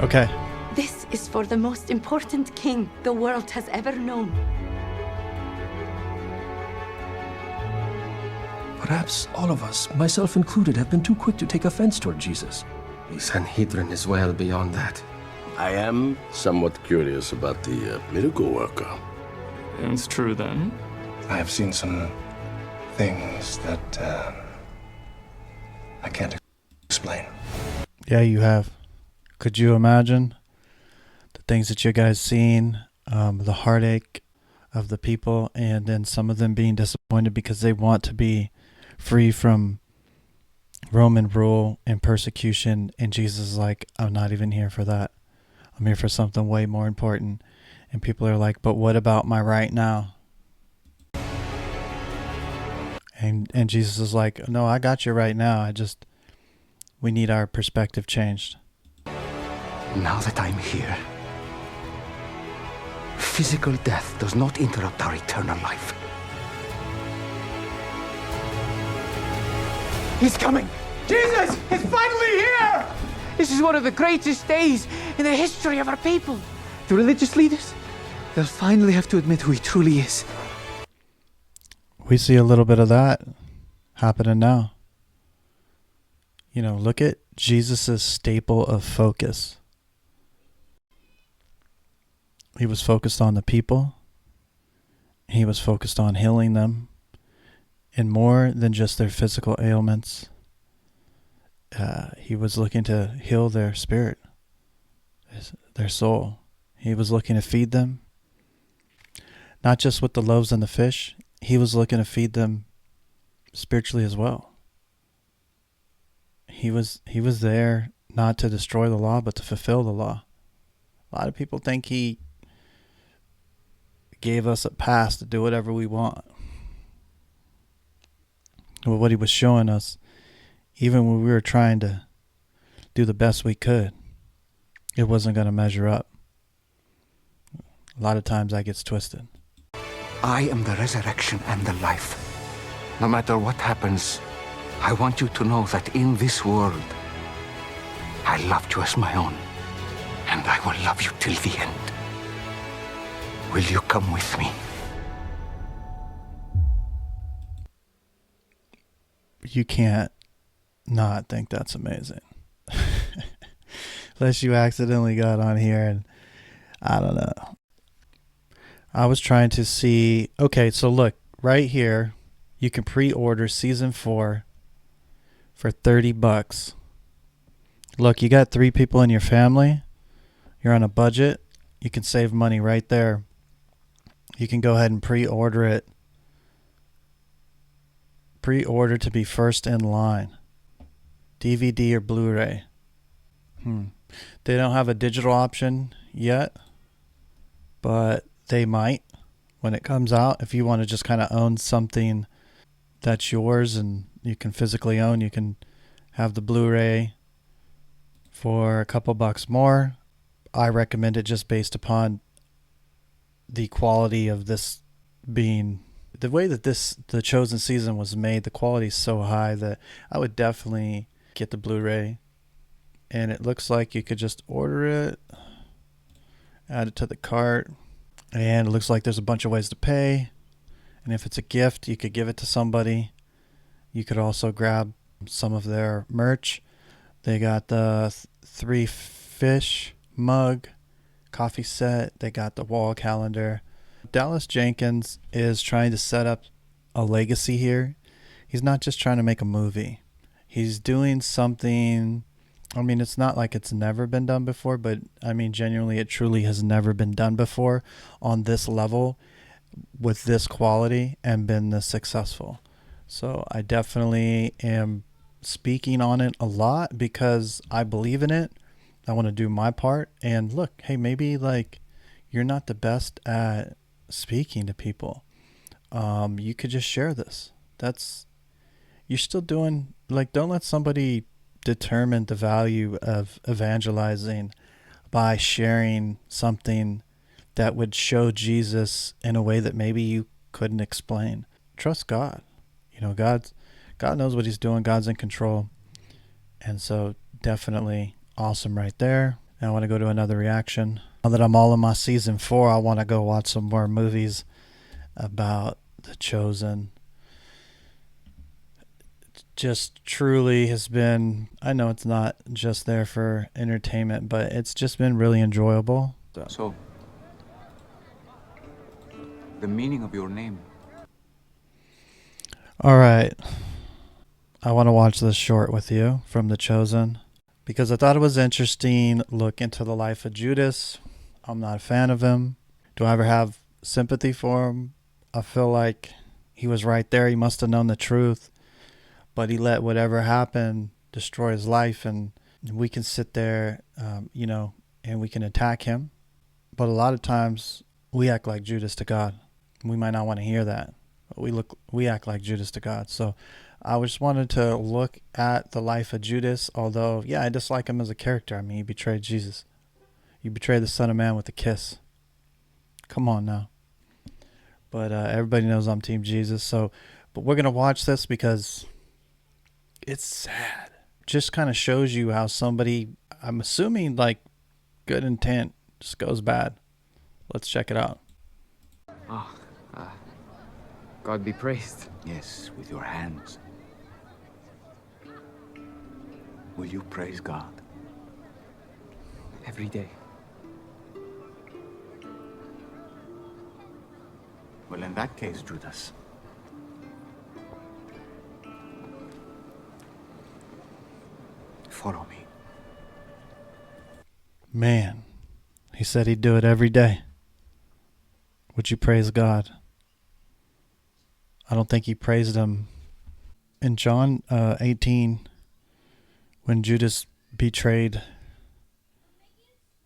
Okay. This is for the most important king the world has ever known. Perhaps all of us, myself included, have been too quick to take offense toward Jesus. The Sanhedrin is well beyond that. I am somewhat curious about the miracle worker. It's true then. I have seen some things that I can't explain. Yeah, you have. Could you imagine the things that you guys seen, the heartache of the people, and then some of them being disappointed because they want to be free from Roman rule and persecution, and Jesus is like, I'm not even here for that. I'm here for something way more important. And people are like, but what about my right now? And Jesus is like, no, I got you right now. We need our perspective changed. Now that I'm here, physical death does not interrupt our eternal life. He's coming! Jesus is finally here! This is one of the greatest days in the history of our people. The religious leaders, they'll finally have to admit who he truly is. We see a little bit of that happening now. You know, look at Jesus' staple of focus. He was focused on the people. He was focused on healing them. And more than just their physical ailments, he was looking to heal their spirit, their soul. He was looking to feed them, not just with the loaves and the fish. He was looking to feed them spiritually as well. He was there not to destroy the law, but to fulfill the law. A lot of people think he gave us a pass to do whatever we want. But what he was showing us, even when we were trying to do the best we could, it wasn't going to measure up. A lot of times that gets twisted. I am the resurrection and the life. No matter what happens, I want you to know that in this world, I loved you as my own, and I will love you till the end. Will you come with me? You can't not think that's amazing. Unless you accidentally got on here and I don't know. I was trying to see, okay, so look, right here, you can pre-order season 4 for $30. Look, you got 3 people in your family. You're on a budget. You can save money right there. You can go ahead and pre-order it. Pre-order to be first in line. DVD or Blu-ray. They don't have a digital option yet, but they might when it comes out. If you want to just kind of own something that's yours and you can physically own, you can have the Blu-ray for a couple bucks more. I recommend it just based upon the quality of this being, the way that the Chosen season was made, the quality is so high that I would definitely get the Blu-ray. And it looks like you could just order it, add it to the cart, and it looks like there's a bunch of ways to pay. And if it's a gift, you could give it to somebody. You could also grab some of their merch. They got the 3 fish mug, coffee set. They got the wall calendar. Dallas Jenkins is trying to set up a legacy here. He's not just trying to make a movie. He's doing something. I mean, it's not like it's never been done before, but I mean, genuinely, it truly has never been done before on this level with this quality and been this successful. So I definitely am speaking on it a lot because I believe in it. I want to do my part. And look, hey, maybe like you're not the best at speaking to people. You could just share this. You're still doing, like, don't let somebody determine the value of evangelizing by sharing something that would show Jesus in a way that maybe you couldn't explain. Trust God. You know, God knows what he's doing. God's in control. And so definitely awesome right there. And I want to go to another reaction. Now that I'm all in my season 4, I want to go watch some more movies about The Chosen. Just truly has been, I know it's not just there for entertainment, but it's just been really enjoyable. So, the meaning of your name? All right. I want to watch this short with you from The Chosen because I thought it was interesting. Look into the life of Judas. I'm not a fan of him. Do I ever have sympathy for him? I feel like he was right there. He must have known the truth, but he let whatever happened destroy his life. And we can sit there, and we can attack him. But a lot of times we act like Judas to God. We might not want to hear that, but we act like Judas to God. So I just wanted to look at the life of Judas, although, yeah, I dislike him as a character. I mean, he betrayed Jesus. You betrayed the Son of Man with a kiss. Come on now. But everybody knows I'm Team Jesus. But we're going to watch this because it's sad. Just kind of shows you how somebody, I'm assuming like good intent, just goes bad. Let's check it out. God be praised. Yes, with your hands. Will you praise God? Every day. Well, in that case, Judas, follow me. Man, he said he'd do it every day. Would you praise God? I don't think he praised him. In John 18, when Judas betrayed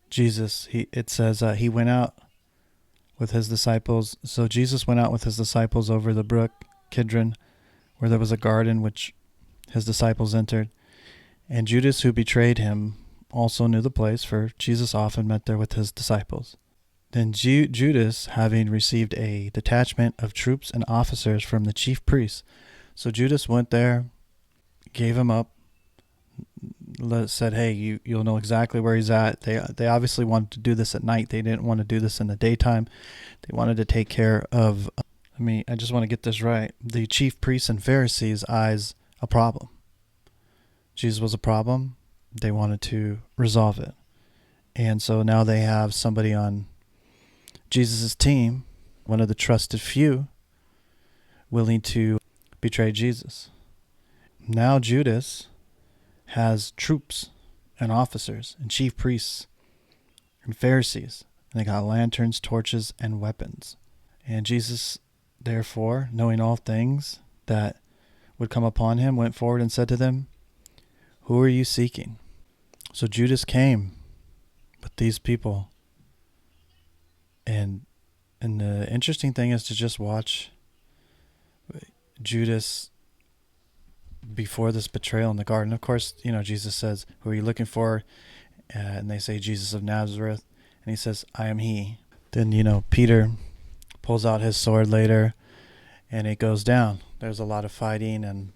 Jesus, it says he went out with his disciples. So Jesus went out with his disciples over the brook Kidron, where there was a garden which his disciples entered. And Judas, who betrayed him, also knew the place, for Jesus often met there with his disciples. Then Judas, having received a detachment of troops and officers from the chief priests. So Judas went there, gave him up, said, hey, you'll know exactly where he's at. They obviously wanted to do this at night. They didn't want to do this in the daytime. They wanted to take care of, I just want to get this right, the chief priests and Pharisees' eyes a problem. Jesus was a problem. They wanted to resolve it. And so now they have somebody on Jesus' team, one of the trusted few, willing to betray Jesus. Now Judas has troops and officers and chief priests and Pharisees. And they got lanterns, torches, and weapons. And Jesus, therefore, knowing all things that would come upon him, went forward and said to them, who are you seeking? So Judas came with these people. And the interesting thing is to just watch Judas before this betrayal in the garden. Of course, Jesus says, who are you looking for? And they say, Jesus of Nazareth. And he says, I am he. Then, Peter pulls out his sword later and it goes down. There's a lot of fighting and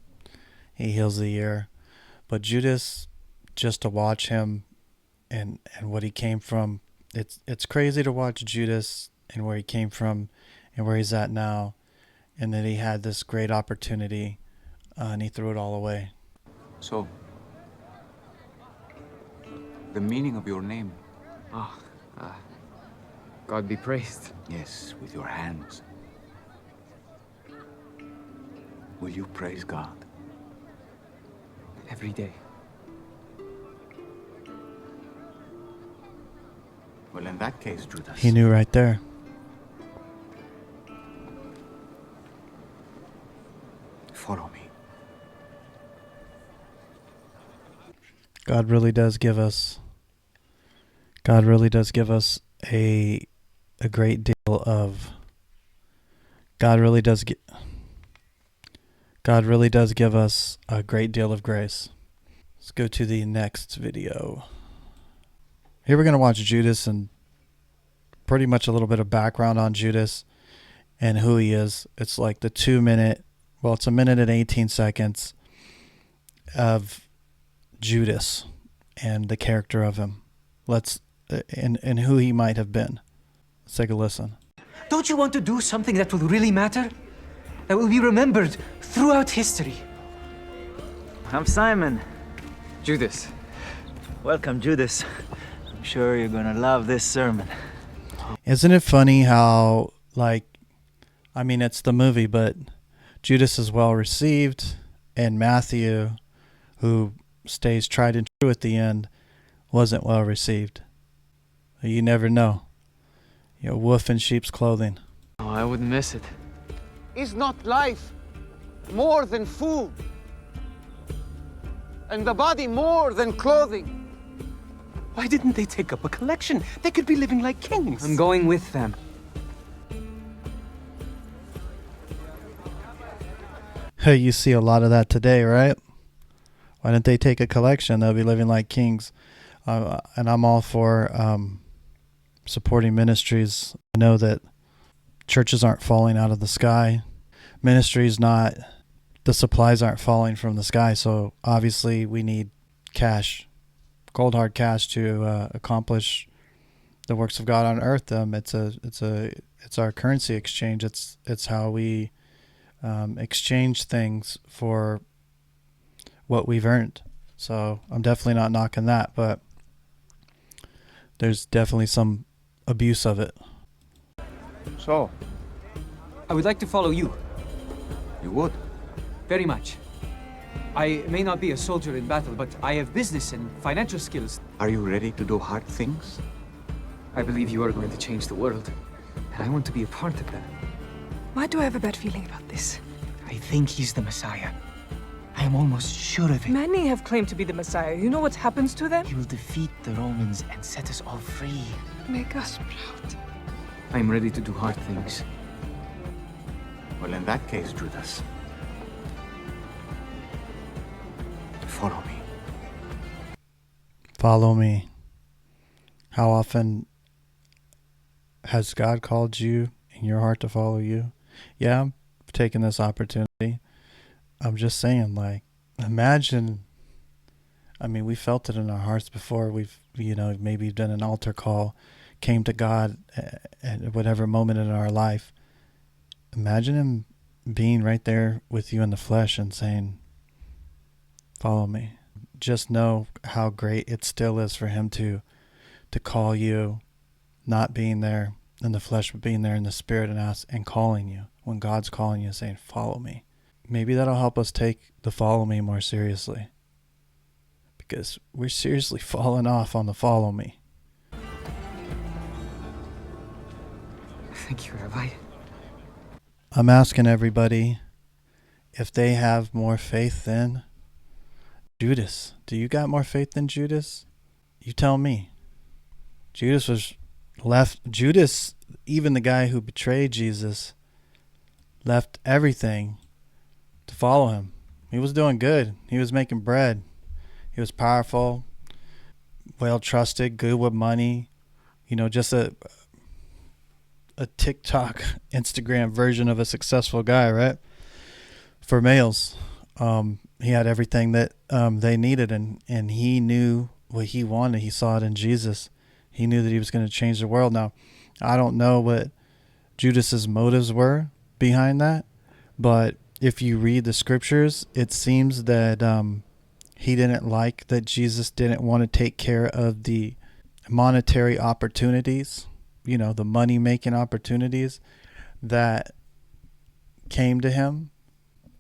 he heals the ear. But Judas, just to watch him and what he came from, it's crazy to watch Judas and where he came from and where he's at now, and that he had this great opportunity and he threw it all away. So, the meaning of your name? God be praised. Yes, with your hands. Will you praise God? Every day. Well, in that case, Judas, He knew right there. follow me. God really does give us a great deal of God really does give us a great deal of grace. Let's go to the next video. Here we're going to watch Judas and pretty much a little bit of background on Judas and who he is. It's like the 2 minute, well, it's a minute and 18 seconds of Judas and the character of him. Let's and who he might have been. Let's take a listen. Don't you want to do something that will really matter? That will be remembered throughout history? I'm Simon. Judas. Welcome, Judas. I'm sure you're gonna love this sermon. Isn't it funny how, like, I mean, it's the movie, but Judas is well received, and Matthew, who stays tried and true at the end, wasn't well received. You never know. You know, wolf in sheep's clothing. Oh, I wouldn't miss it. Is not life more than food? And the body more than clothing? Why didn't they take up a collection? They could be living like kings. I'm going with them. Hey, you see a lot of that today, right? Why didn't they take a collection? They'll be living like kings. And I'm all for supporting ministries. I know that churches aren't falling out of the sky. Ministries not, the supplies aren't falling from the sky. So obviously we need cash, cold hard cash to accomplish the works of God on earth. It's our currency exchange. It's how we exchange things for what we've earned. So I'm definitely not knocking that, but there's definitely some abuse of it. So, I would like to follow you. you would? Very much. I may not be a soldier in battle, but I have business and financial skills. Are you ready to do hard things? I believe you are going to change the world, and I want to be a part of that. Why do I have a bad feeling about this? I think he's the Messiah. I am almost sure of it. Many have claimed to be the Messiah. You know what happens to them? He will defeat the Romans and set us all free. Make us proud. I am ready to do hard things. Well, in that case, Judas, follow me. Follow me. How often has God called you in your heart to follow you? Yeah, I'm taking this opportunity. I'm just saying, like, imagine, I mean, we felt it in our hearts before. We've, maybe done an altar call, came to God at whatever moment in our life. Imagine him being right there with you in the flesh and saying, follow me. Just know how great it still is for him to call you, not being there in the flesh, but being there in the spirit and calling you. When God's calling you, saying, follow me. Maybe that'll help us take the follow me more seriously. Because we're seriously falling off on the follow me. Thank you, Rabbi. I'm asking everybody if they have more faith than Judas. Do you got more faith than Judas? You tell me. Judas, even the guy who betrayed Jesus, left everything to follow him. He was doing good. He was making bread. He was powerful, well trusted, good with money. Just a TikTok, Instagram version of a successful guy, right? For males. He had everything that they needed, and he knew what he wanted. He saw it in Jesus. He knew that he was going to change the world. Now, I don't know what Judas's motives were behind that, but if you read the scriptures, it seems that he didn't like that Jesus didn't want to take care of the monetary opportunities, the money-making opportunities that came to him.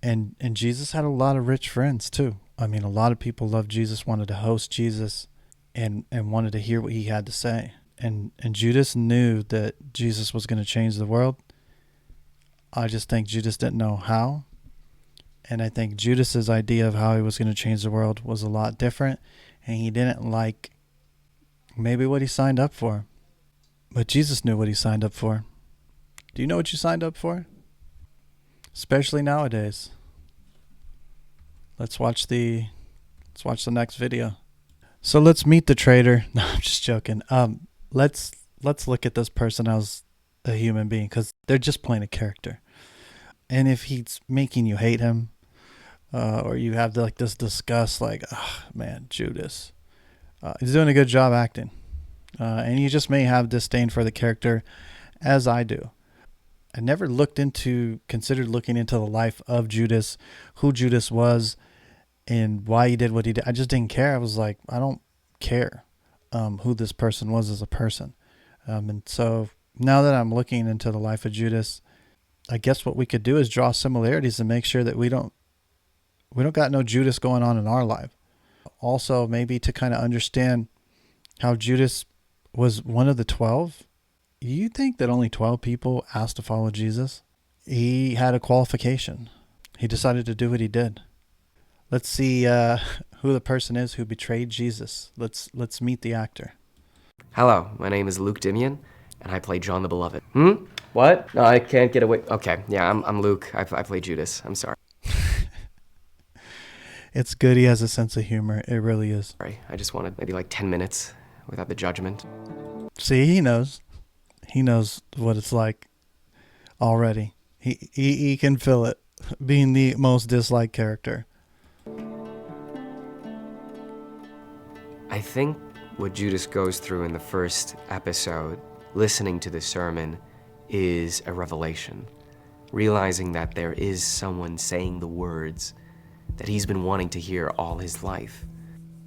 And Jesus had a lot of rich friends too. I mean, a lot of people loved Jesus, wanted to host Jesus, and wanted to hear what he had to say. And Judas knew that Jesus was going to change the world. I just think Judas didn't know how. And I think Judas's idea of how he was going to change the world was a lot different. And he didn't like maybe what he signed up for. But Jesus knew what he signed up for. Do you know what you signed up for? Especially nowadays. Let's watch the next video. So let's meet the traitor. No, I'm just joking. Let's look at this person as a human being, because they're just playing a character. And if he's making you hate him, or you have this disgust, like, oh, man, Judas, he's doing a good job acting. And you just may have disdain for the character, as I do. I never considered looking into the life of Judas, who Judas was, and why he did what he did. I just didn't care. I was like, I don't care who this person was as a person. And so now that I'm looking into the life of Judas, I guess what we could do is draw similarities and make sure that we don't got no Judas going on in our life. Also, maybe to kind of understand how Judas was one of the 12. You think that only 12 people asked to follow Jesus? He had a qualification. He decided to do what he did. Let's see who the person is who betrayed Jesus. Let's meet the actor. Hello, my name is Luke Dimian, and I play John the Beloved. What? No, I can't get away. Okay, yeah, I'm Luke. I play Judas. I'm sorry. It's good he has a sense of humor. It really is. Sorry, I just wanted maybe like 10 minutes without the judgment. See, he knows. He knows what it's like already. He can feel it, being the most disliked character. I think what Judas goes through in the first episode, listening to the sermon, is a revelation. Realizing that there is someone saying the words that he's been wanting to hear all his life.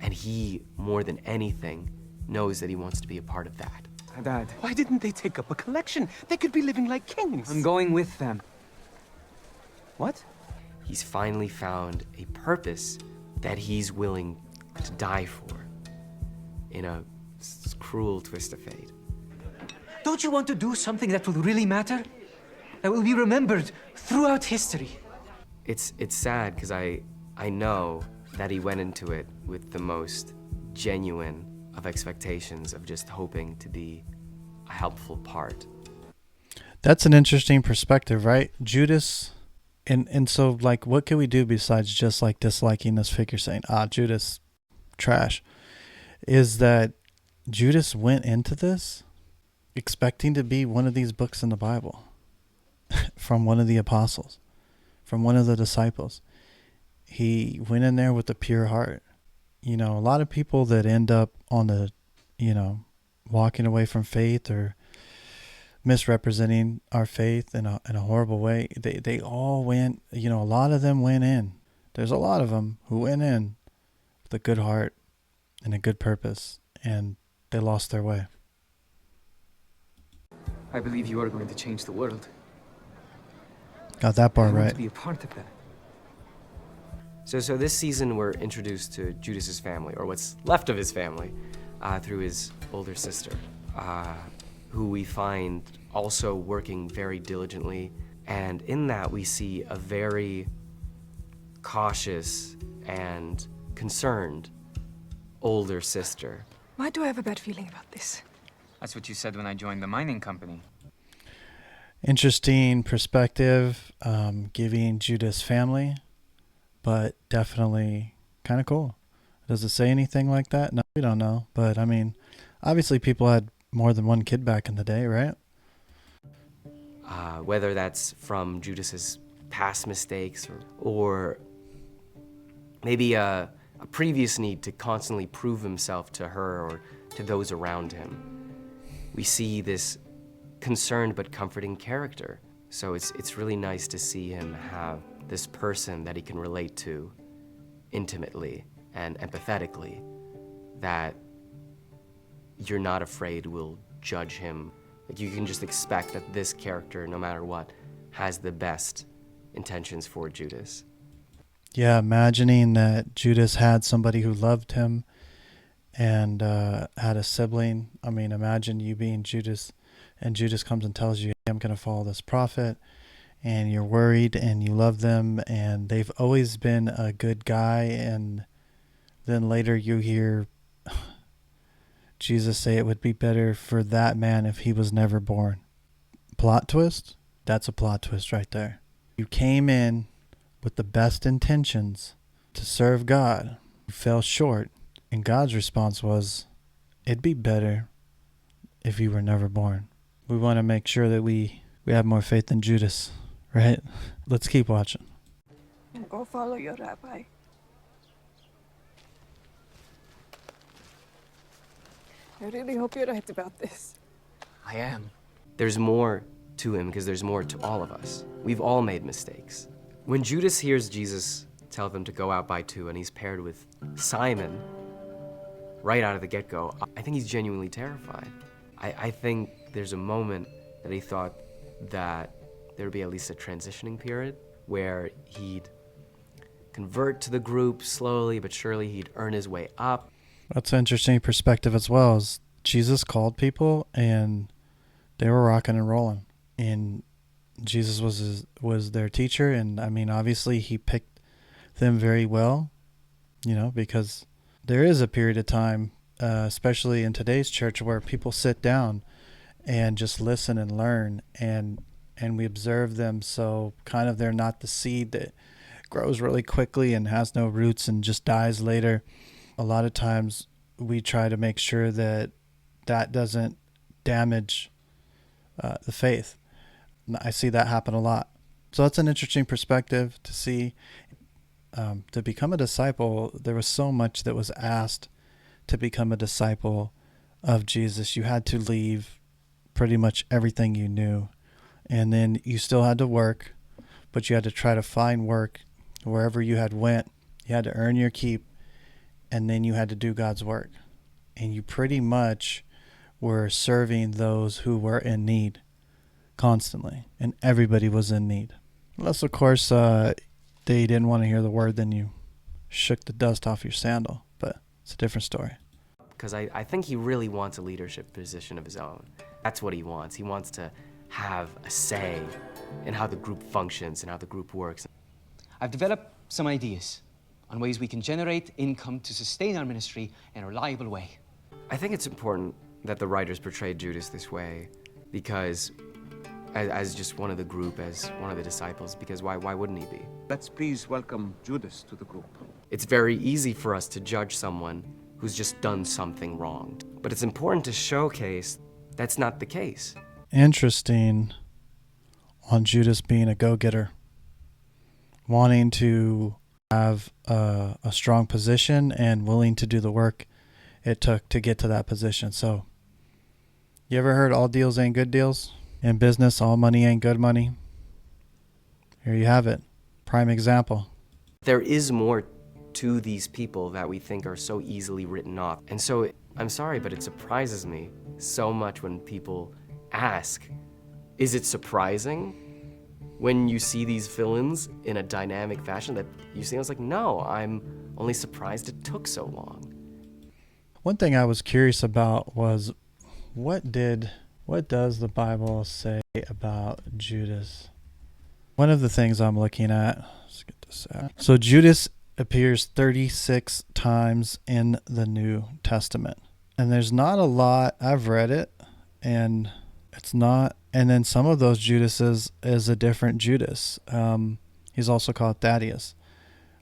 And he, more than anything, knows that he wants to be a part of that. Dad, Why didn't they take up a collection? They could be living like kings. I'm going with them. What? He's finally found a purpose that he's willing to die for in a cruel twist of fate. Don't you want to do something that will really matter? That will be remembered throughout history? It's sad because I know that he went into it with the most genuine of expectations of just hoping to be a helpful part. That's an interesting perspective, right? Judas, and so like, what can we do besides just like disliking this figure, saying, Judas, trash, is that Judas went into this expecting to be one of these books in the Bible from one of the apostles, from one of the disciples. He went in there with a pure heart. A lot of people that end up on the, walking away from faith or misrepresenting our faith in a horrible way, they all went, a lot of them went in. There's a lot of them who went in with a good heart and a good purpose, and they lost their way. I believe you are going to change the world. Got that part I want right. to be a part of that. So this season we're introduced to Judas's family, or what's left of his family, through his older sister, who we find also working very diligently. And in that we see a very cautious and concerned older sister. Why do I have a bad feeling about this? That's what you said when I joined the mining company. Interesting perspective, giving Judas family, but definitely kind of cool. Does it say anything like that? No, we don't know. But I mean, obviously people had more than one kid back in the day, right? Whether that's from Judas's past mistakes or maybe a previous need to constantly prove himself to her or to those around him. We see this concerned but comforting character. So it's really nice to see him have this person that he can relate to intimately and empathetically, that you're not afraid will judge him. Like, you can just expect that this character, no matter what, has the best intentions for Judas. Yeah, imagining that Judas had somebody who loved him and had a sibling. I mean, imagine you being Judas, and Judas comes and tells you, I'm going to follow this prophet, and you're worried and you love them and they've always been a good guy, and then later you hear Jesus say it would be better for that man if he was never born. Plot twist? That's a plot twist right there. You came in with the best intentions to serve God. You fell short, and God's response was, it'd be better if you were never born. We want to make sure that we have more faith than Judas, right? Let's keep watching. Go follow your rabbi. I really hope you're right about this. I am. There's more to him because there's more to all of us. We've all made mistakes. When Judas hears Jesus tell them to go out by two and he's paired with Simon right out of the get-go, I think he's genuinely terrified. I think there's a moment that he thought that there would be at least a transitioning period where he'd convert to the group slowly but surely. He'd earn his way up. That's an interesting perspective as well. Is Jesus called people and they were rocking and rolling, and Jesus was their teacher, and I mean obviously he picked them very well, because there is a period of time, especially in today's church, where people sit down and just listen and learn, and we observe them, so kind of they're not the seed that grows really quickly and has no roots and just dies later. A lot of times we try to make sure that doesn't damage the faith. I see that happen a lot. So that's an interesting perspective to see. To become a disciple, there was so much that was asked to become a disciple of Jesus. You had to leave pretty much everything you knew, and then you still had to work, but you had to try to find work wherever you had went. You had to earn your keep, and then you had to do God's work, and you pretty much were serving those who were in need constantly, and everybody was in need. Unless, of course, they didn't want to hear the word, then you shook the dust off your sandal, but it's a different story. Because I think he really wants a leadership position of his own. That's what he wants. He wants to have a say in how the group functions and how the group works. I've developed some ideas on ways we can generate income to sustain our ministry in a reliable way. I think it's important that the writers portrayed Judas this way because as just one of the group, as one of the disciples, because why wouldn't he be? Let's please welcome Judas to the group. It's very easy for us to judge someone who's just done something wrong. But it's important to showcase that's not the case. Interesting on Judas being a go-getter, wanting to have a strong position and willing to do the work it took to get to that position. So, you ever heard all deals ain't good deals? In business, all money ain't good money. Here you have it. Prime example. There is more to these people that we think are so easily written off. And so, I'm sorry, but it surprises me so much when people ask, is it surprising when you see these villains in a dynamic fashion that you see? I was like, no, I'm only surprised it took so long. One thing I was curious about was what does the Bible say about Judas? One of the things I'm looking at, let's get this out. So Judas appears 36 times in the New Testament. And there's not a lot. I've read it, and it's not. And then some of those Judases is a different Judas. He's also called Thaddeus.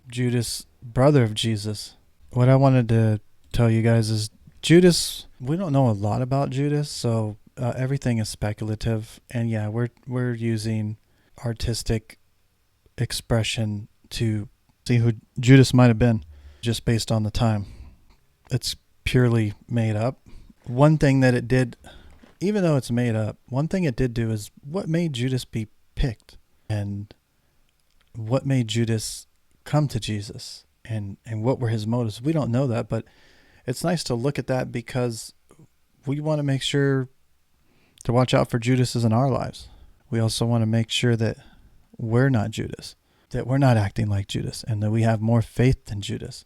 Judas, brother of Jesus. What I wanted to tell you guys is Judas, we don't know a lot about Judas, so everything is speculative. And yeah, we're using artistic expression to see who Judas might have been just based on the time. It's purely made up. One thing that it did, even though it's made up, one thing it did do is what made Judas be picked and what made Judas come to Jesus and what were his motives. We don't know that, but it's nice to look at that because we want to make sure to watch out for Judases in our lives. We also want to make sure that we're not Judas, that we're not acting like Judas, and that we have more faith than Judas,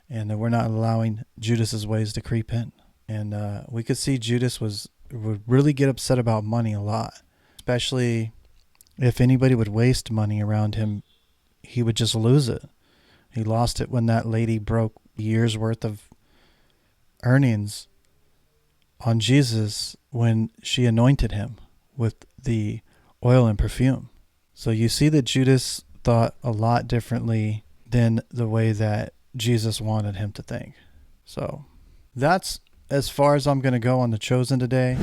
and that we're not allowing Judas's ways to creep in. And we could see Judas would really get upset about money a lot, especially if anybody would waste money around him, he would just lose it. He lost it when that lady broke years worth of earnings on Jesus when she anointed him with the oil and perfume. So you see that Judas thought a lot differently than the way that Jesus wanted him to think. So that's as far as I'm going to go on The Chosen today.